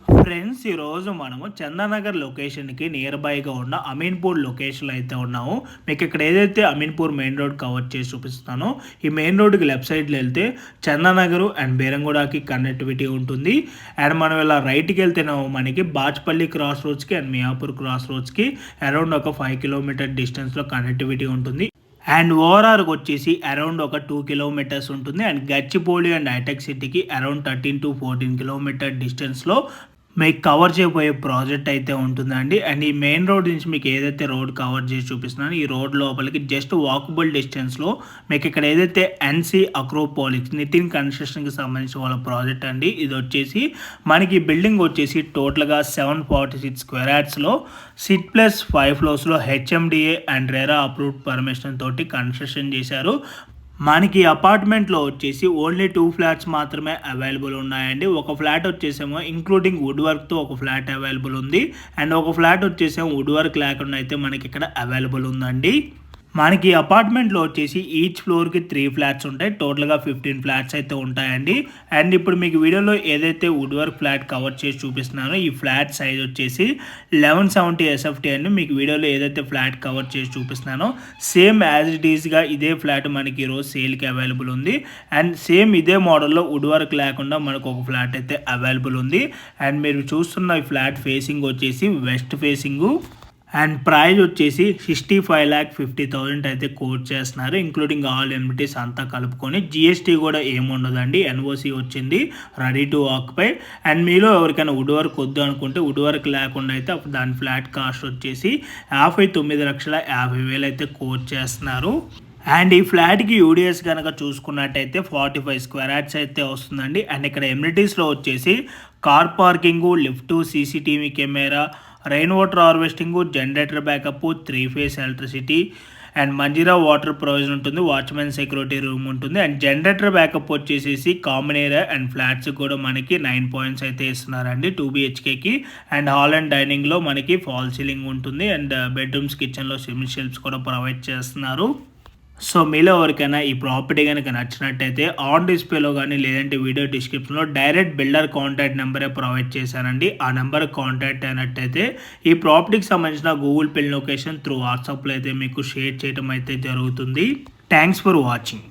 Friends, ఈరోజు మనము చందానగర్ లొకేషన్కి నియర్ బైగా ఉన్న అమీన్పూర్ లొకేషన్లో అయితే ఉన్నాము. మీకు ఇక్కడ ఏదైతే అమీన్పూర్ మెయిన్ రోడ్ కవర్ చేసి చూపిస్తానో, ఈ మెయిన్ రోడ్కి లెఫ్ట్ సైడ్లో వెళ్తే చందానగర్ అండ్ బేరంగూడకి కనెక్టివిటీ ఉంటుంది. అండ్ మనం ఇలా రైట్కి వెళ్తేనేమో మనకి బాచ్పల్లి క్రాస్ రోడ్స్కి అండ్ మియాపూర్ క్రాస్ రోడ్స్కి అరౌండ్ ఒక 5 కిలోమీటర్ డిస్టెన్స్లో కనెక్టివిటీ ఉంటుంది. అండ్ ఓవరాల్గా వచ్చేసి అరౌండ్ ఒక 2 కిలోమీటర్స్ ఉంటుంది. అండ్ గచ్చిబౌలి అండ్ హైటెక్ సిటీకి అరౌండ్ 13 to 14 కిలోమీటర్ డిస్టెన్స్లో మీకు కవర్ చేయబోయే ప్రాజెక్ట్ అయితే ఉంటుందండి. అండ్ ఈ మెయిన్ రోడ్ నుంచి మీకు ఏదైతే రోడ్ కవర్ చేసి చూపిస్తున్నానో, ఈ రోడ్ లోపలికి జస్ట్ వాకబుల్ డిస్టెన్స్లో మీకు ఇక్కడ ఏదైతే ఎన్సీ అక్రోపోలిక్స్ నితిన్ కన్స్ట్రక్షన్కి సంబంధించిన వాళ్ళ ప్రాజెక్ట్ అండి. ఇది వచ్చేసి మనకి బిల్డింగ్ వచ్చేసి టోటల్గా 746 స్క్వేర్ యార్డ్స్లో 6+5 ఫ్లోర్స్లో HMDA and RERA approved permission తోటి కన్స్ట్రక్షన్ చేశారు. మనకి అపార్ట్మెంట్లో వచ్చేసి ఓన్లీ 2 ఫ్లాట్స్ మాత్రమే అవైలబుల్ ఉన్నాయండి. ఒక ఫ్లాట్ వచ్చేసేమో ఇంక్లూడింగ్ వుడ్ వర్క్తో ఒక ఫ్లాట్ అవైలబుల్ ఉంది. అండ్ ఒక ఫ్లాట్ వచ్చేసేమో వుడ్ వర్క్ లేకుండా అయితే మనకి ఇక్కడ అవైలబుల్ ఉందండి. మనకి అపార్ట్మెంట్లో వచ్చేసి ఈచ్ ఫ్లోర్కి 3 ఫ్లాట్స్ ఉంటాయి. టోటల్గా 15 ఫ్లాట్స్ అయితే ఉంటాయండి. అండ్ ఇప్పుడు మీకు వీడియోలో ఏదైతే వుడ్ వర్క్ ఫ్లాట్ కవర్ చేసి చూపిస్తున్నానో, ఈ ఫ్లాట్ సైజ్ వచ్చేసి 1170 SFT అండి. మీకు వీడియోలో ఏదైతే ఫ్లాట్ కవర్ చేసి చూపిస్తున్నానో సేమ్ యాజ్ ఇట్ ఈస్గా ఇదే ఫ్లాట్ మనకి ఈరోజు సేల్కి అవైలబుల్ ఉంది. అండ్ సేమ్ ఇదే మోడల్లో వుడ్ వర్క్ లేకుండా మనకు ఒక ఫ్లాట్ అయితే అవైలబుల్ ఉంది. అండ్ మీరు చూస్తున్న ఈ ఫ్లాట్ ఫేసింగ్ వచ్చేసి వెస్ట్ ఫేసింగు. అండ్ ప్రైజ్ వచ్చేసి 65,50,000 అయితే కోట్ చేస్తున్నారు, ఇంక్లూడింగ్ ఆల్ ఎమ్యూనిటీస్ అంతా కలుపుకొని. జిఎస్టీ కూడా ఏముండదండి, ఎన్ఓసి వచ్చింది, రెడీ టు ఆక్యుపై. అండ్ మీలో ఎవరికైనా వుడ్ వర్క్ వద్దు అనుకుంటే వుడ్ వర్క్ లేకుండా అయితే అప్పుడు దాని ఫ్లాట్ కాస్ట్ వచ్చేసి 59,50,000 అయితే కోట్ చేస్తున్నారు. అండ్ ఈ ఫ్లాట్కి యూడిఎస్ కనుక చూసుకున్నట్టయితే 45 స్క్వేర్ యార్డ్స్ అయితే వస్తుందండి. అండ్ ఇక్కడ ఎమ్యూనిటీస్లో వచ్చేసి car parking, lift, CCTV camera, rain water harvesting, generator backup, 3 phase electricity and Manjeera water provision ఉంటుంది. వాచ్మెన్ సెక్యూరిటీ రూమ్ ఉంటుంది. అండ్ జనరేటర్ బ్యాకప్ వచ్చేసి కామన్ ఏరియా అండ్ ఫ్లాట్స్ కూడా మనకి 9 పాయింట్స్ అయితే ఇస్తున్నారండి 2 BHKకి. అండ్ హాల్ అండ్ డైనింగ్లో మనకి ఫాల్ సీలింగ్ ఉంటుంది. అండ్ బెడ్రూమ్స్, కిచెన్లో సిమెంట్ షెల్ఫ్స్ కూడా ప్రొవైడ్ చేస్తున్నారు. సో మీలో ఎవరికైనా ఈ ప్రాపర్టీ కనుక నచ్చినట్టయితే ఆన్ డిస్ప్లేలో కానీ లేదంటే వీడియో డిస్క్రిప్షన్లో డైరెక్ట్ బిల్డర్ కాంటాక్ట్ నెంబరే ప్రొవైడ్ చేశానండి. ఆ నెంబర్ కాంటాక్ట్ అయినట్టయితే ఈ ప్రాపర్టీకి సంబంధించిన గూగుల్ పే లొకేషన్ త్రూ వాట్సాప్లో అయితే మీకు షేర్ చేయడం అయితే జరుగుతుంది. Thanks for watching.